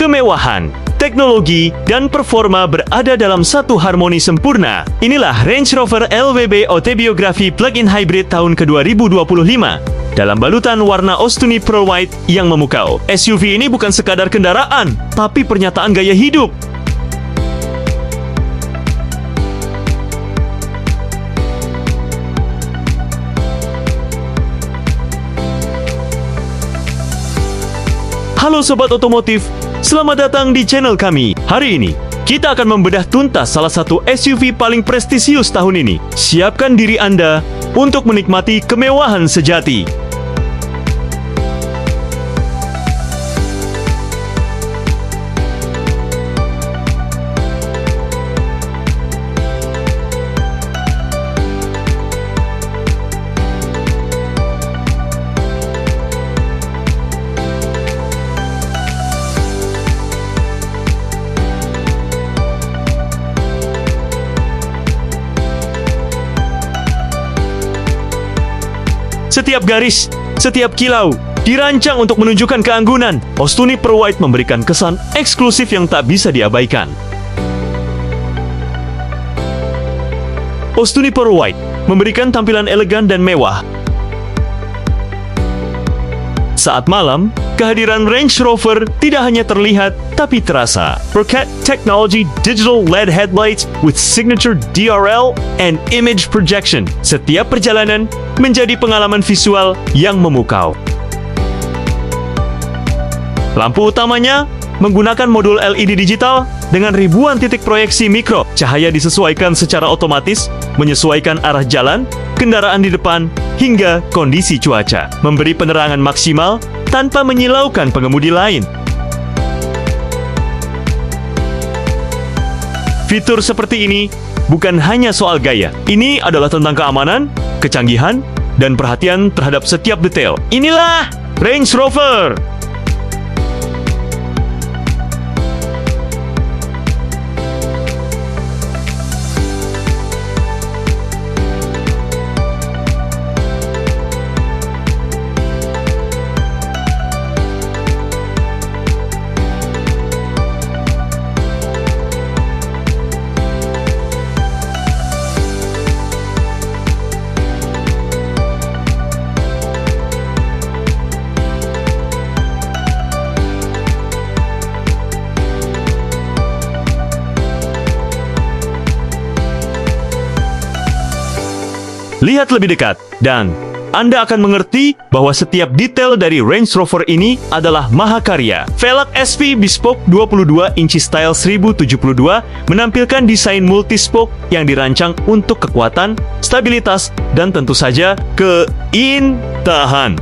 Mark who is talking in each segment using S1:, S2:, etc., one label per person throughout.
S1: kemewahan, teknologi, dan performa berada dalam satu harmoni sempurna. Inilah Range Rover LWB Autobiography Plug-in Hybrid tahun ke-2025. Dalam balutan warna Ostuni Pearl White yang memukau, SUV ini bukan sekadar kendaraan, tapi pernyataan gaya hidup. Halo Sobat Otomotif, selamat datang di channel kami. Hari ini, kita akan membedah tuntas salah satu SUV paling prestisius tahun ini. Siapkan diri Anda untuk menikmati kemewahan sejati. Setiap garis, setiap kilau, dirancang untuk menunjukkan keanggunan. Ostuni Pearl White memberikan kesan eksklusif yang tak bisa diabaikan. Ostuni Pearl White memberikan tampilan elegan dan mewah. Saat malam, kehadiran Range Rover tidak hanya terlihat, tapi terasa. Berkat teknologi digital LED headlights with signature DRL and image projection, setiap perjalanan menjadi pengalaman visual yang memukau. Lampu utamanya menggunakan modul LED digital dengan ribuan titik proyeksi mikro. Cahaya disesuaikan secara otomatis, menyesuaikan arah jalan, kendaraan di depan, hingga kondisi cuaca. Memberi penerangan maksimal tanpa menyilaukan pengemudi lain. Fitur seperti ini bukan hanya soal gaya. Ini adalah tentang keamanan, kecanggihan, dan perhatian terhadap setiap detail. Inilah Range Rover! Lihat lebih dekat, dan Anda akan mengerti bahwa setiap detail dari Range Rover ini adalah mahakarya. Velg SP Bespoke 22 inci style 1072 menampilkan desain multispoke yang dirancang untuk kekuatan, stabilitas, dan tentu saja keindahan.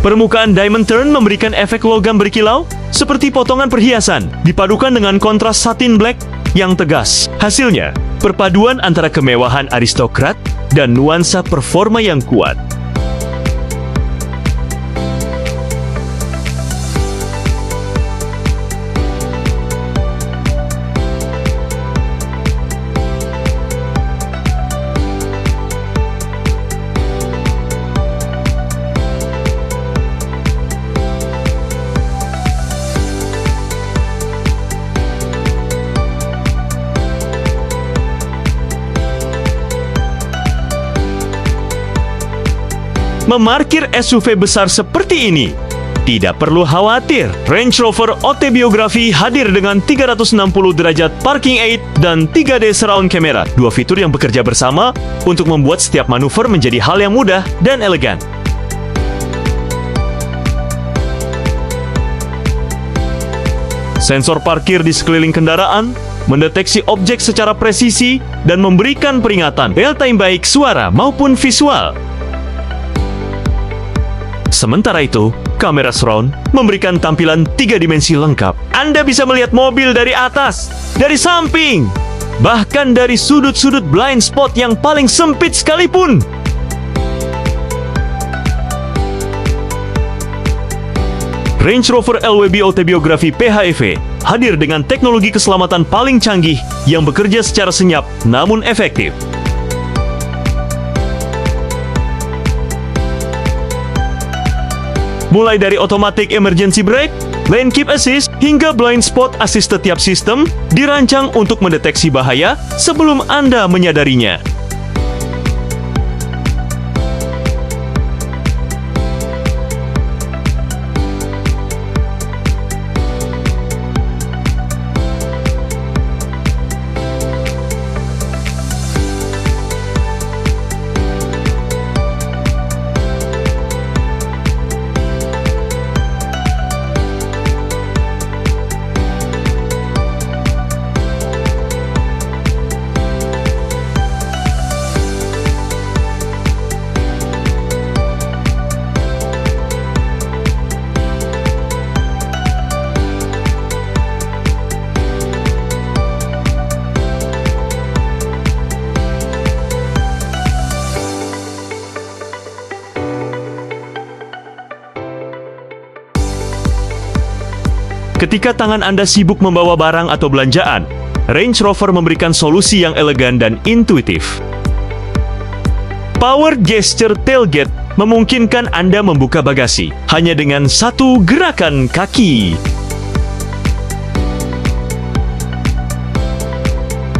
S1: Permukaan diamond turn memberikan efek logam berkilau seperti potongan perhiasan, dipadukan dengan kontras satin black yang tegas. Hasilnya, perpaduan antara kemewahan aristokrat dan nuansa performa yang kuat. Memarkir SUV besar seperti ini, tidak perlu khawatir. Range Rover Autobiography hadir dengan 360 derajat parking aid dan 3D surround camera, dua fitur yang bekerja bersama untuk membuat setiap manuver menjadi hal yang mudah dan elegan. Sensor parkir di sekeliling kendaraan mendeteksi objek secara presisi dan memberikan peringatan real-time baik suara maupun visual. Sementara itu, kamera surround memberikan tampilan 3 dimensi lengkap. Anda bisa melihat mobil dari atas, dari samping, bahkan dari sudut-sudut blind spot yang paling sempit sekalipun. Range Rover LWB Autobiography PHEV hadir dengan teknologi keselamatan paling canggih yang bekerja secara senyap namun efektif. Mulai dari automatic emergency brake, Lane Keep Assist hingga Blind Spot Assist setiap sistem dirancang untuk mendeteksi bahaya sebelum Anda menyadarinya. Ketika tangan Anda sibuk membawa barang atau belanjaan, Range Rover memberikan solusi yang elegan dan intuitif. Power Gesture Tailgate memungkinkan Anda membuka bagasi hanya dengan satu gerakan kaki.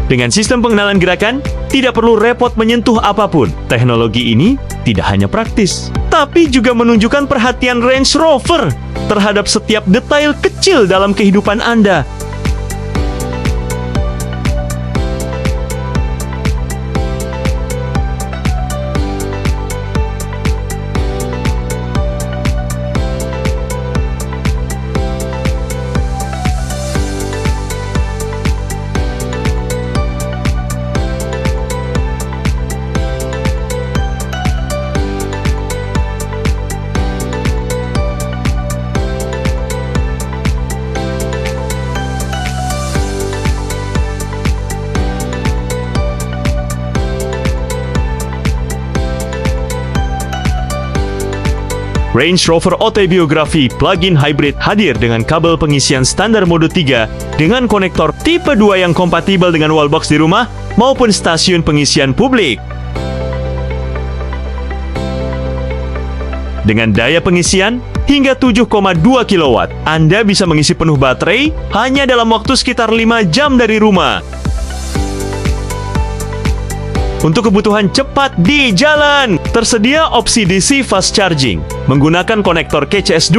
S1: Dengan sistem pengenalan gerakan, tidak perlu repot menyentuh apapun. Teknologi ini tidak hanya praktis, tapi juga menunjukkan perhatian Range Rover terhadap setiap detail kecil dalam kehidupan Anda. Range Rover Autobiography Plug-in Hybrid hadir dengan kabel pengisian standar mode 3 dengan konektor tipe 2 yang kompatibel dengan wallbox di rumah maupun stasiun pengisian publik. Dengan daya pengisian hingga 7,2 kW, Anda bisa mengisi penuh baterai hanya dalam waktu sekitar 5 jam dari rumah. Untuk kebutuhan cepat di jalan, tersedia opsi DC Fast Charging menggunakan konektor KCS2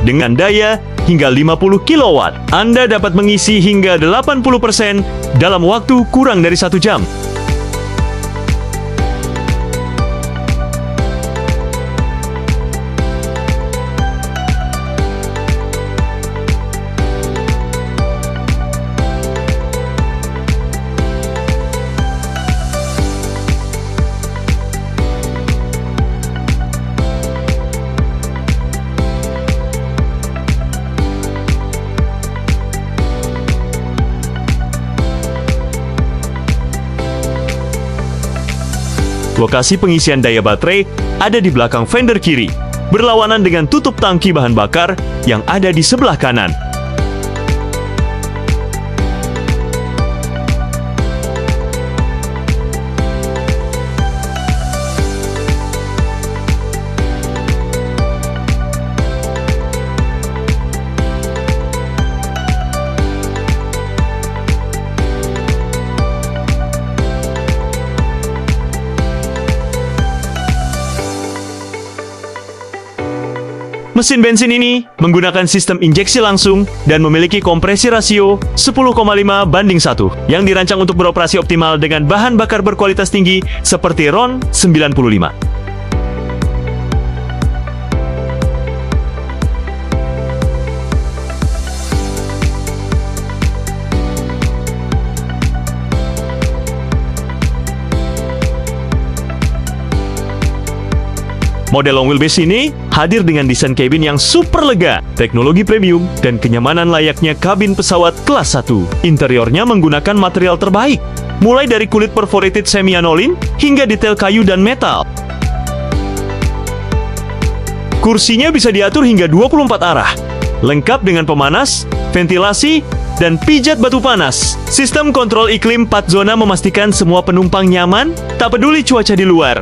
S1: dengan daya hingga 50 kW. Anda dapat mengisi hingga 80% dalam waktu kurang dari 1 jam. Lokasi pengisian daya baterai ada di belakang fender kiri, berlawanan dengan tutup tangki bahan bakar yang ada di sebelah kanan. Mesin bensin ini menggunakan sistem injeksi langsung dan memiliki kompresi rasio 10,5:1 yang dirancang untuk beroperasi optimal dengan bahan bakar berkualitas tinggi seperti RON 95. Model long wheelbase ini hadir dengan desain kabin yang super lega, teknologi premium, dan kenyamanan layaknya kabin pesawat kelas 1. Interiornya menggunakan material terbaik, mulai dari kulit perforated semi-anolin hingga detail kayu dan metal. Kursinya bisa diatur hingga 24 arah, lengkap dengan pemanas, ventilasi, dan pijat batu panas. Sistem kontrol iklim 4 zona memastikan semua penumpang nyaman, tak peduli cuaca di luar.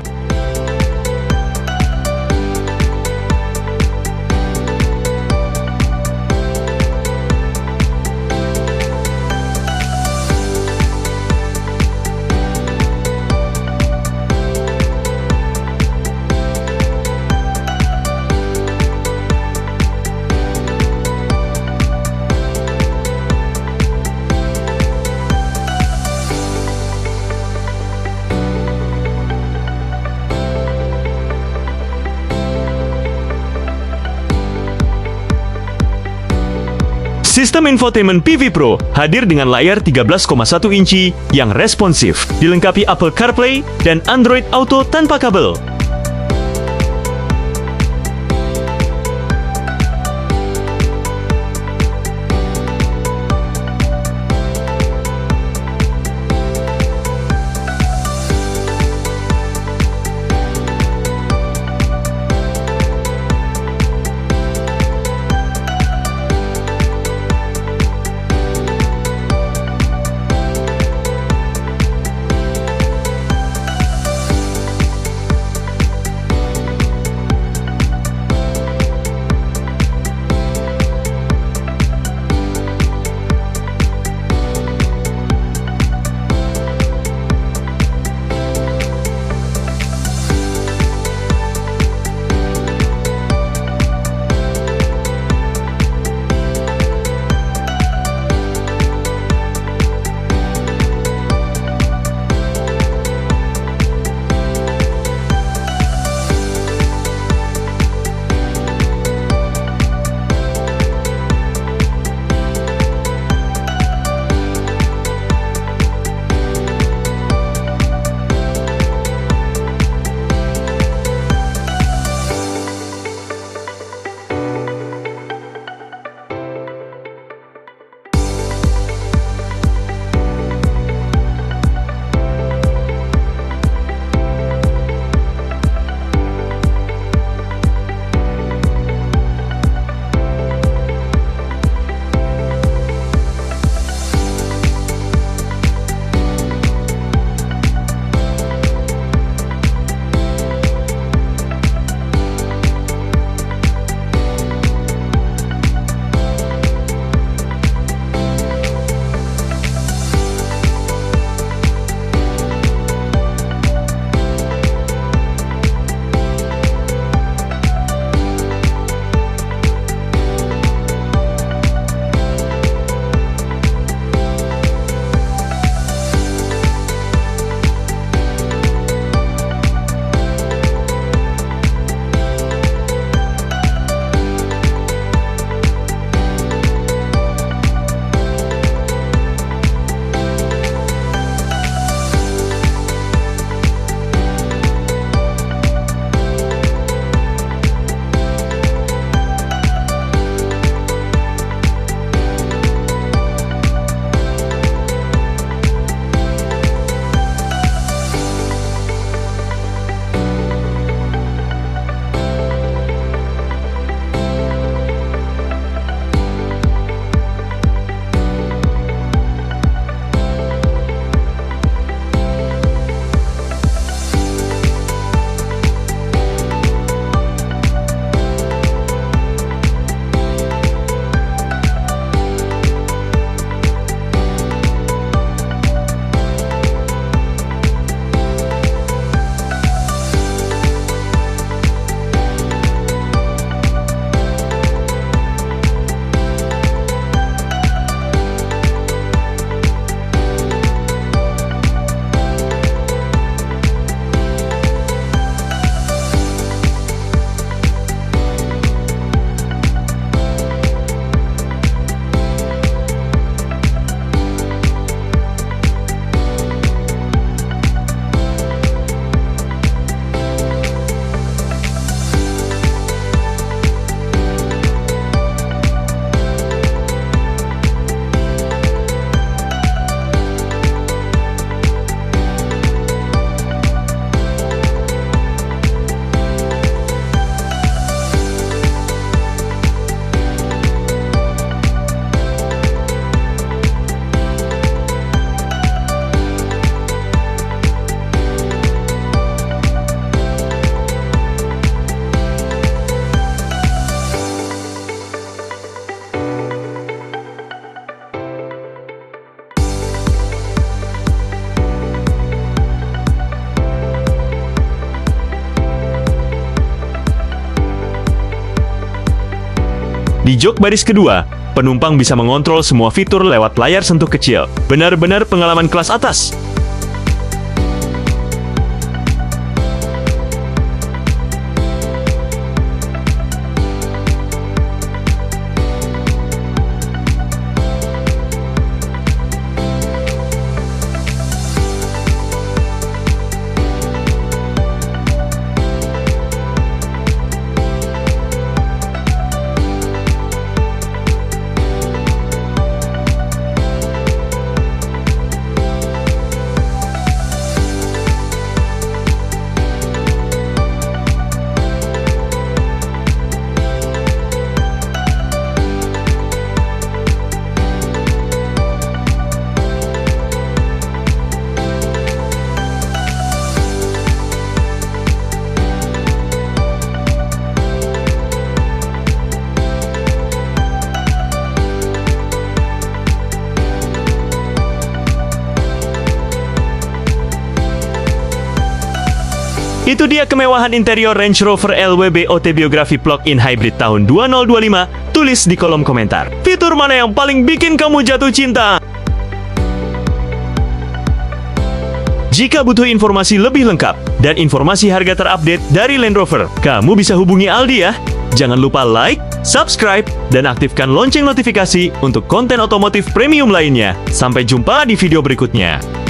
S1: Sistem infotainment PV Pro hadir dengan layar 13,1 inci yang responsif, dilengkapi Apple CarPlay dan Android Auto tanpa kabel.
S2: Di jok baris kedua, penumpang bisa mengontrol semua fitur lewat layar sentuh kecil. Benar-benar pengalaman kelas atas.
S1: Itu dia kemewahan interior Range Rover LWB Autobiography Plug-in Hybrid tahun 2025. Tulis di kolom komentar. Fitur mana yang paling bikin kamu jatuh cinta? Jika butuh informasi lebih lengkap dan informasi harga terupdate dari Land Rover, kamu bisa hubungi Aldi ya. Jangan lupa like, subscribe, dan aktifkan lonceng notifikasi untuk konten otomotif premium lainnya. Sampai jumpa di video berikutnya.